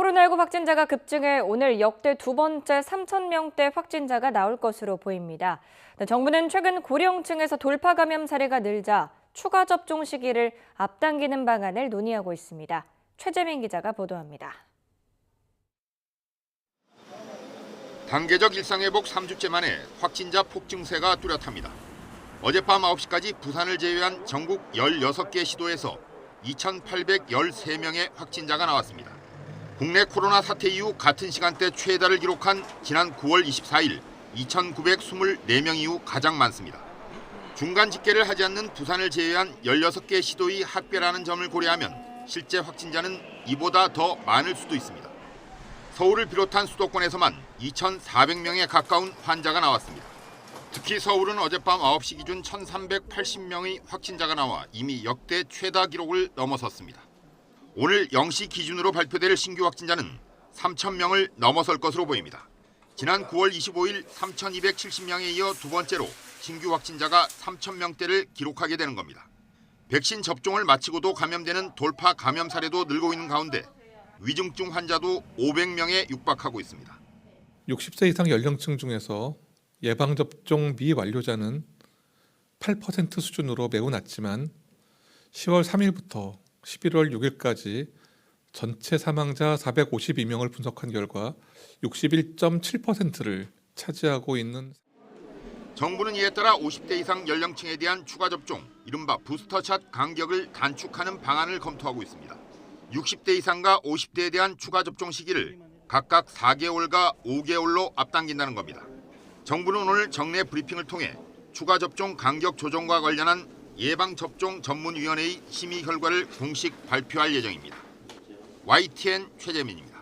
코로나19 확진자가 급증해 오늘 역대 두 번째 3,000명대 확진자가 나올 것으로 보입니다. 정부는 최근 고령층에서 돌파 감염 사례가 늘자 추가 접종 시기를 앞당기는 방안을 논의하고 있습니다. 최재민 기자가 보도합니다. 단계적 일상회복 3주째 만에 확진자 폭증세가 뚜렷합니다. 어젯밤 9시까지 부산을 제외한 전국 16개 시도에서 2,813명의 확진자가 나왔습니다. 국내 코로나 사태 이후 같은 시간대 최다를 기록한 지난 9월 24일 2,924명 이후 가장 많습니다. 중간 집계를 하지 않는 부산을 제외한 16개 시도의 학배라는 점을 고려하면 실제 확진자는 이보다 더 많을 수도 있습니다. 서울을 비롯한 수도권에서만 2,400명에 가까운 환자가 나왔습니다. 특히 서울은 어젯밤 9시 기준 1,380명의 확진자가 나와 이미 역대 최다 기록을 넘어섰습니다. 오늘 0시 기준으로 발표될 신규 확진자는 3,000명을 넘어설 것으로 보입니다. 지난 9월 25일 3,270명에 이어 두 번째로 신규 확진자가 3,000명대를 기록하게 되는 겁니다. 백신 접종을 마치고도 감염되는 돌파 감염 사례도 늘고 있는 가운데 위중증 환자도 500명에 육박하고 있습니다. 60세 이상 연령층 중에서 예방접종 미완료자는 8% 수준으로 매우 낮지만 10월 3일부터 11월 6일까지 전체 사망자 452명을 분석한 결과 61.7%를 차지하고 있는. 정부는 이에 따라 50대 이상 연령층에 대한 추가 접종, 이른바 부스터샷 간격을 단축하는 방안을 검토하고 있습니다. 60대 이상과 50대에 대한 추가 접종 시기를 각각 4개월과 5개월로 앞당긴다는 겁니다. 정부는 오늘 정례 브리핑을 통해 추가 접종 간격 조정과 관련한 예방접종 전문위원회의 심의 결과를 공식 발표할 예정입니다. YTN 최재민입니다.